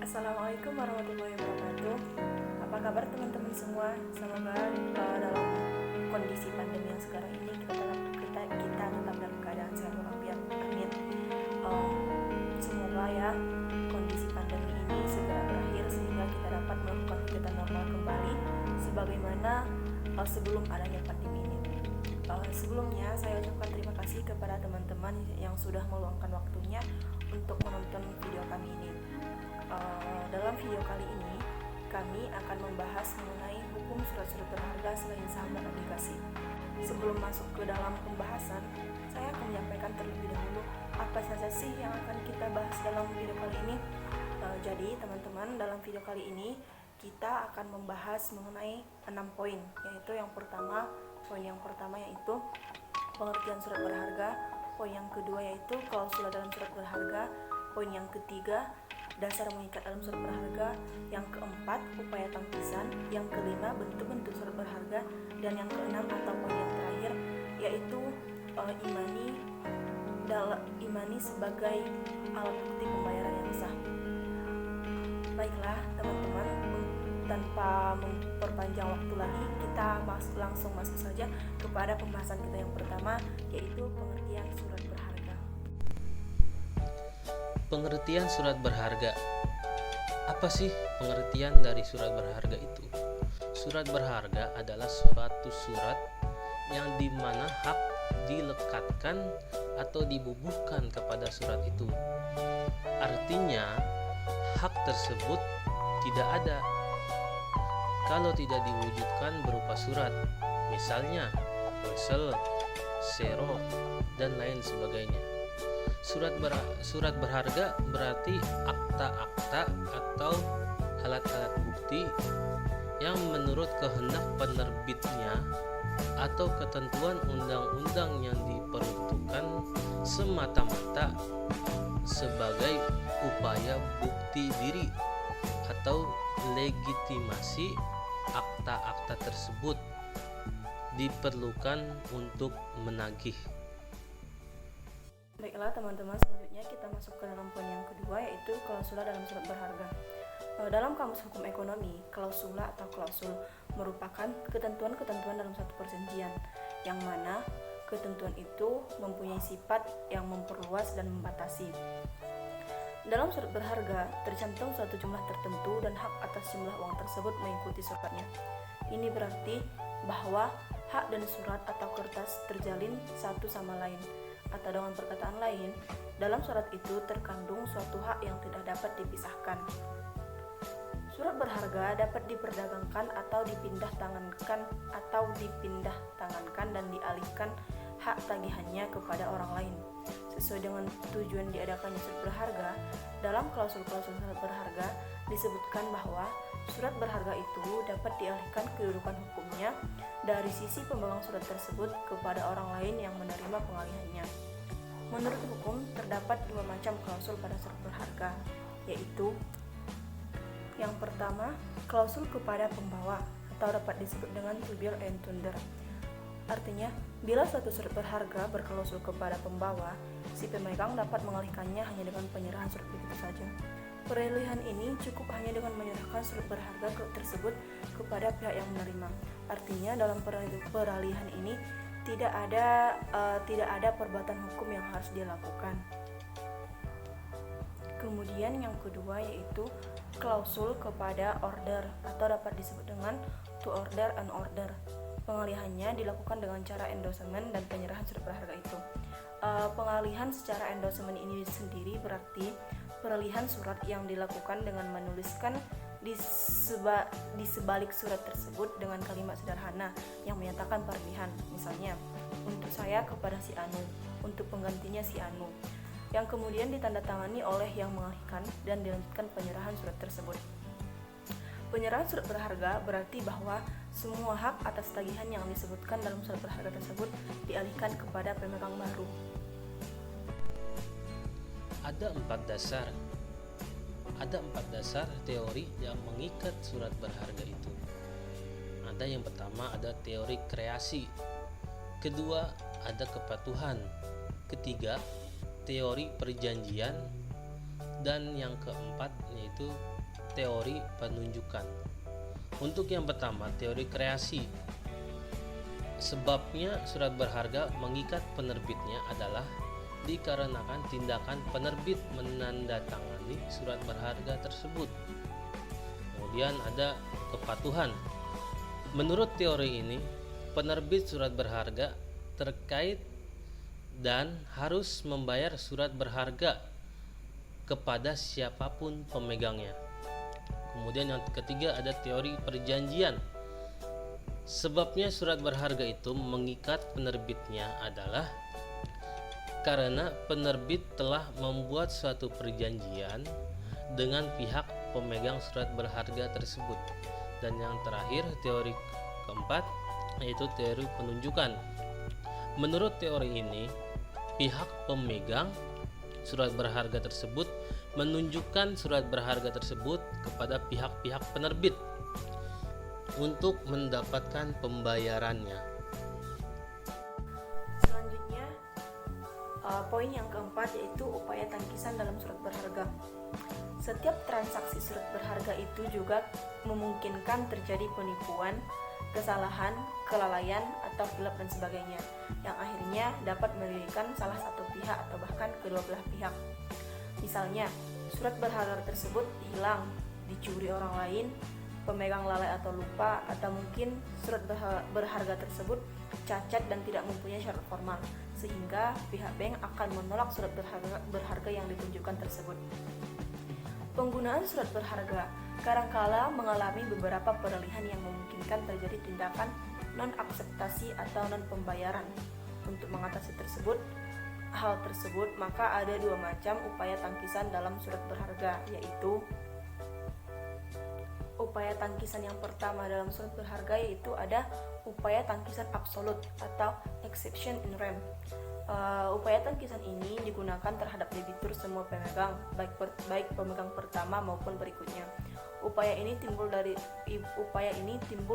Assalamualaikum warahmatullahi wabarakatuh. Apa kabar teman-teman semua? Semoga dalam kondisi pandemi yang sekarang ini kita tetap dalam keadaan sehat walafiat. Amin. Semoga ya kondisi pandemi ini segera berakhir sehingga kita dapat melakukan kegiatan normal kembali sebagaimana sebelum adanya pandemi ini. Sebelumnya saya ucapkan terima kasih kepada teman-teman yang sudah meluangkan waktunya untuk menonton video kami ini. Dalam video kali ini kami akan membahas mengenai hukum surat-surat berharga selain saham dan obligasi. Sebelum masuk ke dalam pembahasan, saya akan menyampaikan terlebih dahulu apa saja sih yang akan kita bahas dalam video kali ini. Jadi teman-teman, dalam video kali ini kita akan membahas mengenai 6 poin, yaitu poin yang pertama yaitu pengertian surat berharga, poin yang kedua yaitu klausula dalam surat berharga, poin yang ketiga dasar mengikat dalam surat berharga, yang keempat upaya tangkisan, yang kelima bentuk-bentuk surat berharga, dan yang keenam atau poin yang terakhir yaitu imani sebagai alat bukti pembayaran yang sah. Baiklah teman-teman, tanpa memperpanjang waktu lagi, kita langsung masuk saja kepada pembahasan kita yang pertama, yaitu pengertian surat berharga. Pengertian surat berharga. Apa sih pengertian dari surat berharga itu? Surat berharga adalah suatu surat yang dimana hak dilekatkan atau dibubuhkan kepada surat itu. Artinya, hak tersebut tidak ada kalau tidak diwujudkan berupa surat, misalnya wesel, sero, dan lain sebagainya. Surat berharga berarti akta-akta atau alat-alat bukti yang menurut kehendak penerbitnya atau ketentuan undang-undang yang diperuntukkan semata-mata sebagai upaya bukti diri atau legitimasi akta-akta tersebut diperlukan untuk menagih. Baiklah teman-teman, selanjutnya kita masuk ke dalam poin yang kedua, yaitu klausula dalam surat berharga. Dalam kamus hukum ekonomi, klausula atau klausul merupakan ketentuan-ketentuan dalam suatu perjanjian, yang mana ketentuan itu mempunyai sifat yang memperluas dan membatasi. Dalam surat berharga tercantum suatu jumlah tertentu dan hak atas jumlah uang tersebut mengikuti suratnya. Ini berarti bahwa hak dan surat atau kertas terjalin satu sama lain. Atau dengan perkataan lain, dalam surat itu terkandung suatu hak yang tidak dapat dipisahkan. Surat berharga dapat diperdagangkan atau dipindah tangankan dan dialihkan hak tagihannya kepada orang lain. Sesuai dengan tujuan diadakannya surat berharga, dalam klausul-klausul surat berharga disebutkan bahwa surat berharga itu dapat dialihkan kedudukan hukumnya dari sisi pemegang surat tersebut kepada orang lain yang menerima pengalihannya. Menurut hukum, terdapat dua macam klausul pada surat berharga, yaitu yang pertama, klausul kepada pembawa atau dapat disebut dengan to bear and tender. Artinya, bila suatu surat berharga berklausul kepada pembawa, si pemegang dapat mengalihkannya hanya dengan penyerahan surat begitu saja. Peralihan ini cukup hanya dengan menyerahkan surat berharga tersebut kepada pihak yang menerima. Artinya, dalam peralihan ini tidak ada perbuatan hukum yang harus dilakukan. Kemudian yang kedua yaitu klausul kepada order atau dapat disebut dengan to order and order. Pengalihannya dilakukan dengan cara endorsement dan penyerahan surat berharga itu. Pengalihan secara endorsement ini sendiri berarti peralihan surat yang dilakukan dengan menuliskan di sebalik surat tersebut dengan kalimat sederhana yang menyatakan peralihan, misalnya untuk saya kepada si Anu, untuk penggantinya si Anu, yang kemudian ditandatangani oleh yang mengalihkan dan dilanjutkan penyerahan surat tersebut. Penyerahan surat berharga berarti bahwa semua hak atas tagihan yang disebutkan dalam surat berharga tersebut dialihkan kepada pemegang baru. Ada empat dasar teori yang mengikat surat berharga itu. Ada yang pertama, ada teori kreasi. Kedua, ada kepatuhan. Ketiga, teori perjanjian. Dan yang keempat yaitu teori penunjukan. Untuk yang pertama, teori kreasi. Sebabnya surat berharga mengikat penerbitnya adalah dikarenakan tindakan penerbit menandatangani surat berharga tersebut. Kemudian ada kepatuhan. Menurut teori ini, penerbit surat berharga terkait dan harus membayar surat berharga kepada siapapun pemegangnya. Kemudian yang ketiga ada teori perjanjian. Sebabnya surat berharga itu mengikat penerbitnya adalah karena penerbit telah membuat suatu perjanjian dengan pihak pemegang surat berharga tersebut. Dan yang terakhir, teori keempat yaitu teori penunjukan. Menurut teori ini, pihak pemegang surat berharga tersebut menunjukkan surat berharga tersebut kepada pihak-pihak penerbit untuk mendapatkan pembayarannya. Selanjutnya, poin yang keempat yaitu upaya tangkisan dalam surat berharga. Setiap transaksi surat berharga itu juga memungkinkan terjadi penipuan, kesalahan, kelalaian, atau gelap dan sebagainya, yang akhirnya dapat merugikan salah satu pihak atau bahkan kedua belah pihak. Misalnya, surat berharga tersebut hilang, dicuri orang lain, pemegang lalai atau lupa, atau mungkin surat berharga tersebut cacat dan tidak mempunyai syarat formal, sehingga pihak bank akan menolak surat berharga yang ditunjukkan tersebut. Penggunaan surat berharga kadangkala mengalami beberapa peralihan yang memungkinkan terjadi tindakan non-akseptasi atau non-pembayaran. Untuk mengatasi hal tersebut, maka ada dua macam upaya tangkisan dalam surat berharga, yaitu upaya tangkisan yang pertama dalam surat berharga yaitu ada upaya tangkisan absolut atau exception in rem. Upaya tangkisan ini digunakan terhadap debitur semua pemegang, baik pemegang pertama maupun berikutnya. Upaya ini timbul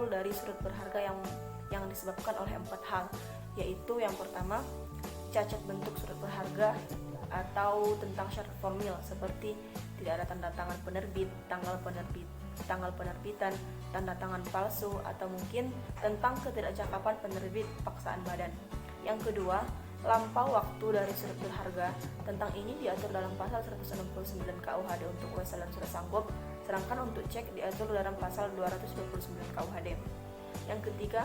dari surat berharga yang disebabkan oleh 4 hal, yaitu yang pertama, cacat bentuk surat berharga atau tentang syarat formil seperti tidak ada tanda tangan penerbit, tanggal penerbitan, tanda tangan palsu, atau mungkin tentang ketidakcakapan penerbit, paksaan badan. Yang kedua, lampau waktu dari surat berharga. Tentang ini diatur dalam pasal 169 KUHD untuk wesel dan surat sanggup, sedangkan untuk cek diatur dalam pasal 229 KUHD. Yang ketiga,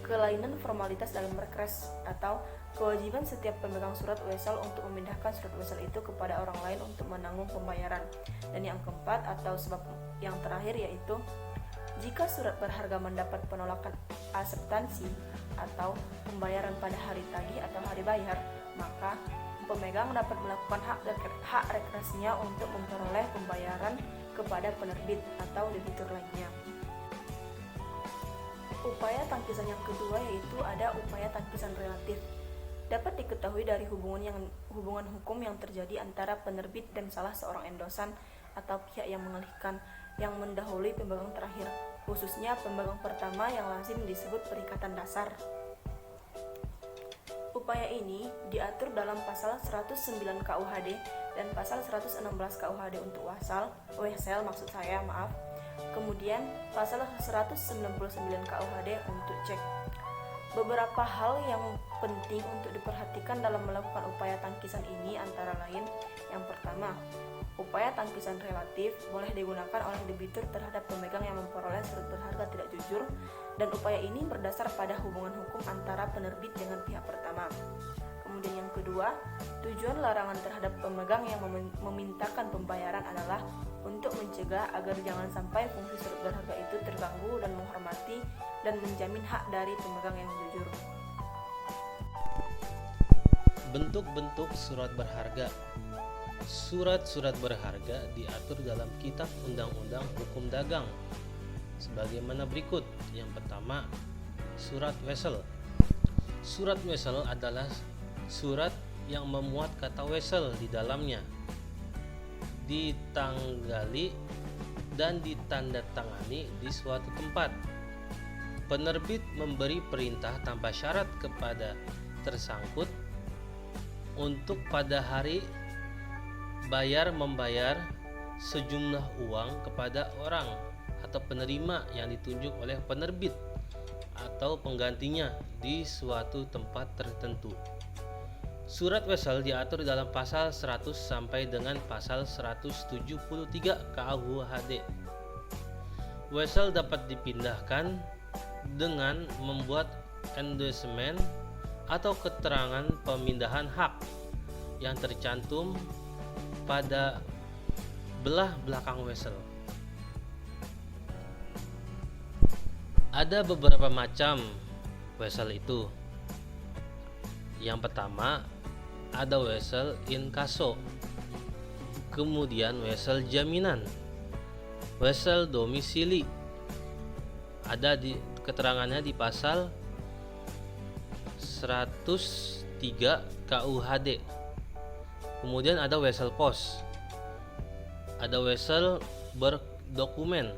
kelainan formalitas dalam rekres atau kewajiban setiap pemegang surat wesel untuk memindahkan surat wesel itu kepada orang lain untuk menanggung pembayaran. Dan yang keempat atau sebab yang terakhir yaitu jika surat berharga mendapat penolakan akseptansi atau pembayaran pada hari tagih atau hari bayar, maka pemegang dapat melakukan hak rekresinya untuk memperoleh pembayaran kepada penerbit atau debitur lainnya. Upaya tangkisan yang kedua yaitu ada upaya tangkisan relatif. Dapat diketahui dari hubungan hukum yang terjadi antara penerbit dan salah seorang endosan atau pihak yang mengalihkan yang mendahului pemegang terakhir, khususnya pemegang pertama yang lazim disebut perikatan dasar. Upaya ini diatur dalam pasal 109 KUHD dan pasal 116 KUHD untuk wesel maksud saya, maaf. Kemudian pasal 199 KUHD untuk cek. Beberapa hal yang penting untuk diperhatikan dalam melakukan upaya tangkisan ini antara lain, yang pertama, upaya tangkisan relatif boleh digunakan oleh debitur terhadap pemegang yang memperoleh surat berharga tidak jujur, dan upaya ini berdasar pada hubungan hukum antara penerbit dengan pihak pertama. Kemudian yang kedua, tujuan larangan terhadap pemegang yang memintakan pembayaran adalah untuk mencegah agar jangan sampai fungsi surat berharga itu terganggu dan menghormati dan menjamin hak dari pemegang yang jujur. Bentuk-bentuk surat berharga. Surat-surat berharga diatur dalam Kitab Undang-Undang Hukum Dagang sebagaimana berikut. Yang pertama, surat wesel. Surat wesel adalah surat yang memuat kata wesel di dalamnya, ditanggali dan ditandatangani di suatu tempat. Penerbit memberi perintah tanpa syarat kepada tersangkut untuk pada hari membayar sejumlah uang kepada orang atau penerima yang ditunjuk oleh penerbit atau penggantinya di suatu tempat tertentu. Surat wesel diatur dalam pasal 100 sampai dengan pasal 173 KUHD. Wesel dapat dipindahkan dengan membuat endorsement atau keterangan pemindahan hak yang tercantum pada belah belakang wesel. Ada beberapa macam wesel itu. Yang pertama ada wesel inkasso, kemudian wesel jaminan, wesel domisili. Ada di keterangannya di pasal 103 KUHD. Kemudian ada wesel pos, ada wesel berdokumen,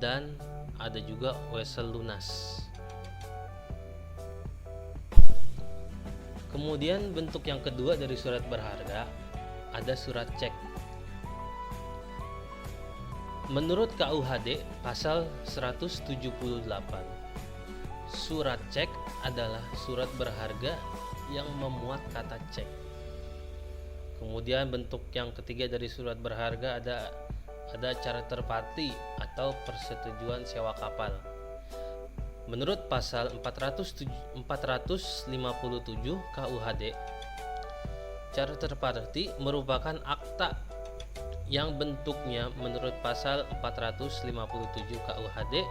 dan ada juga wesel lunas. Kemudian bentuk yang kedua dari surat berharga ada surat cek. Menurut KUHD pasal 178, surat cek adalah surat berharga yang memuat kata cek. Kemudian bentuk yang ketiga dari surat berharga ada charter party atau persetujuan sewa kapal. Menurut pasal 457 KUHD, charter party merupakan akta yang bentuknya menurut pasal 457 KUHD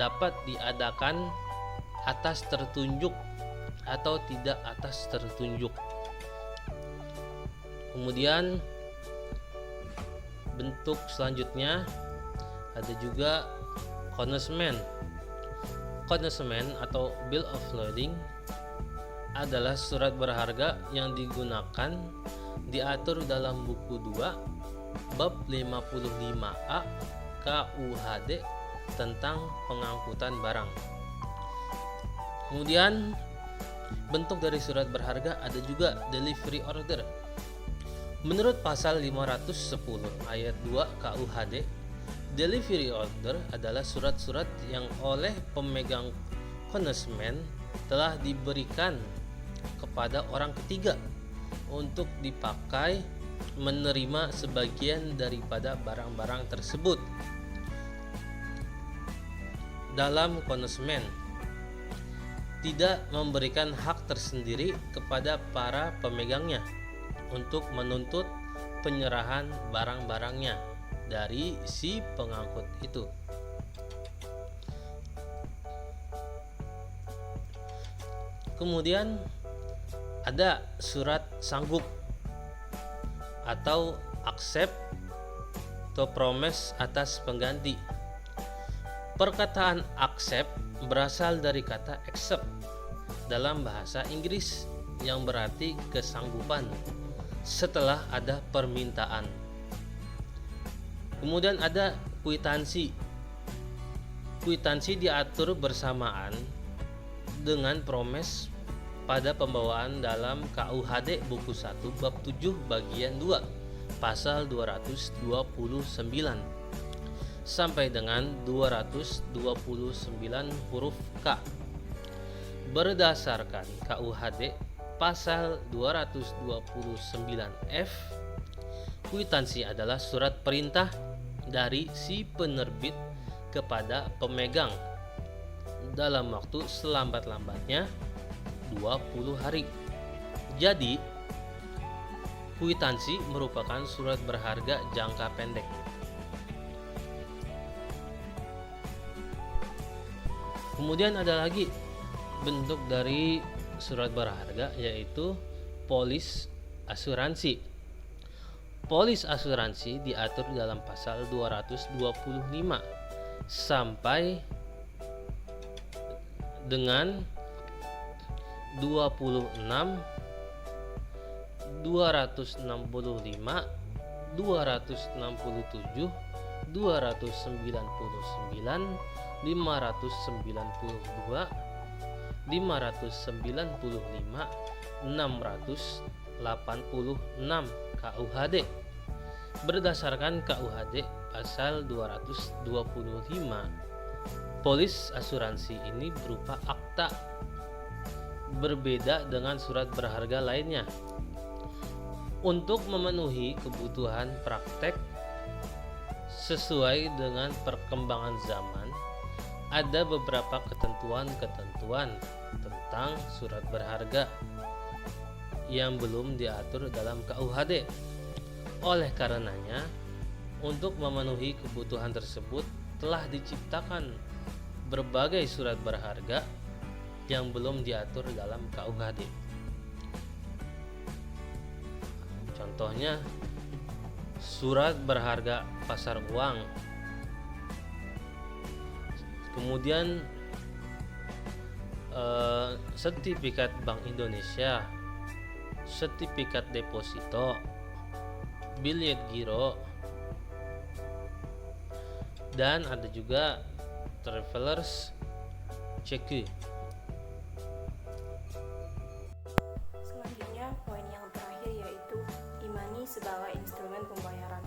dapat diadakan atas tertunjuk atau tidak atas tertunjuk. Kemudian bentuk selanjutnya ada juga consignment. Consignment atau bill of lading adalah surat berharga yang digunakan diatur dalam buku 2 bab 55A KUHD tentang pengangkutan barang. Kemudian bentuk dari surat berharga ada juga delivery order. Menurut pasal 510 ayat 2 KUHD, delivery order adalah surat-surat yang oleh pemegang consignment telah diberikan kepada orang ketiga untuk dipakai menerima sebagian daripada barang-barang tersebut. Dalam consignment tidak memberikan hak tersendiri kepada para pemegangnya untuk menuntut penyerahan barang-barangnya dari si pengangkut itu. Kemudian ada surat sanggup atau accept atau promise atas pengganti. Perkataan accept berasal dari kata accept dalam bahasa Inggris yang berarti kesanggupan setelah ada permintaan. Kemudian ada kwitansi. Kwitansi diatur bersamaan dengan promes pada pembawaan dalam KUHD buku 1 bab 7 bagian 2 pasal 229 sampai dengan 229 huruf K. Berdasarkan KUHD pasal 229F, kwitansi adalah surat perintah dari si penerbit kepada pemegang dalam waktu selambat-lambatnya 20 hari. Jadi, kwitansi merupakan surat berharga jangka pendek. Kemudian ada lagi bentuk dari surat berharga yaitu polis asuransi. Polis asuransi diatur dalam pasal 225 sampai dengan 26, 265, 267, 299, 592, 595, 686 KUHD. Berdasarkan KUHD pasal 225, polis asuransi ini berupa akta, berbeda dengan surat berharga lainnya. Untuk memenuhi kebutuhan praktek sesuai dengan perkembangan zaman, ada beberapa ketentuan-ketentuan tentang surat berharga yang belum diatur dalam KUHD. Oleh karenanya, untuk memenuhi kebutuhan tersebut telah diciptakan berbagai surat berharga yang belum diatur dalam KUHD. Contohnya, surat berharga pasar uang, kemudian sertifikat Bank Indonesia, sertifikat deposito, bilet giro, dan ada juga travelers check. Selanjutnya, poin yang terakhir yaitu imani sebagai instrumen pembayaran.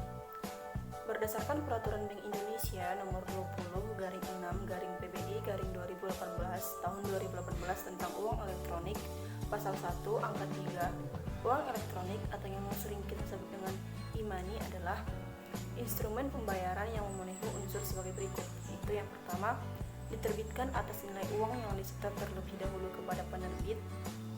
Berdasarkan Peraturan Bank Indonesia Nomor 20/6/PBI/2018 tahun 2018 tentang uang elektronik, pasal 1 angka 3, uang elektronik atau yang sering kita sebut dengan imani adalah instrumen pembayaran yang memenuhi unsur sebagai berikut. Itu yang pertama, diterbitkan atas nilai uang yang disetor terlebih dahulu kepada penerbit.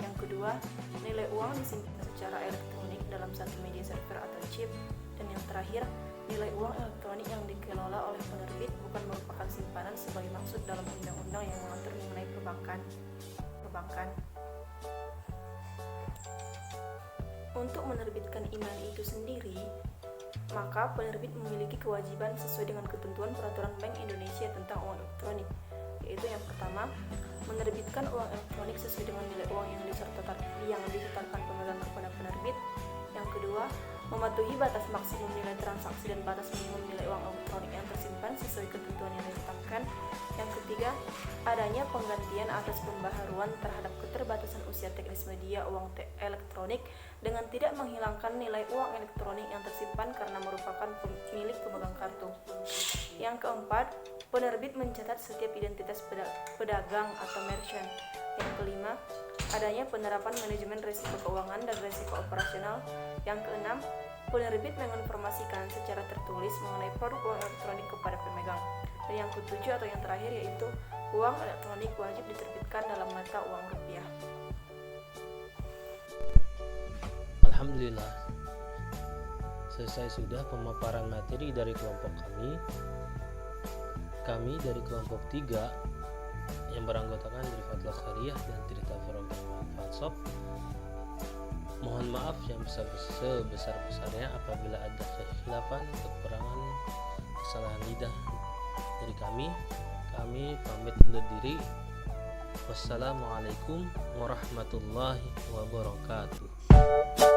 Yang kedua, nilai uang disimpan secara elektronik dalam satu media server atau chip. Dan yang terakhir, nilai uang elektronik yang dikelola oleh penerbit bukan merupakan simpanan sebagai maksud dalam undang-undang yang mengatur mengenai perbankan. Untuk menerbitkan imani itu sendiri, maka penerbit memiliki kewajiban sesuai dengan ketentuan Peraturan Bank Indonesia tentang uang elektronik, yaitu yang pertama, menerbitkan uang elektronik sesuai dengan nilai uang yang disetorkan pemegang kepada penerbit. Yang kedua, mematuhi batas maksimum nilai transaksi dan batas minimum nilai uang elektronik yang tersimpan sesuai ketentuan yang ditetapkan. Yang ketiga, adanya penggantian atas pembaharuan terhadap keterbatasan usia teknis media uang elektronik dengan tidak menghilangkan nilai uang elektronik yang tersimpan karena merupakan milik pemegang kartu. Yang keempat, penerbit mencatat setiap identitas pedagang atau merchant. Yang kelima, adanya penerapan manajemen risiko keuangan dan risiko operasional. Yang keenam, penerbit menginformasikan secara tertulis mengenai produk uang elektronik kepada pemegang. Dan yang ketujuh atau yang terakhir yaitu uang elektronik wajib diterbitkan dalam mata uang rupiah. Alhamdulillah, selesai sudah pemaparan materi dari kelompok kami. Kami dari kelompok 3 yang beranggotakan Rifatul Khairiyah dan Tirta Program Fansop. Mohon maaf yang sebesar-besarnya apabila ada kekhilafan, kekurangan, kesalahan lidah dari kami. Kami pamit undur diri. Wassalamualaikum warahmatullahi wabarakatuh.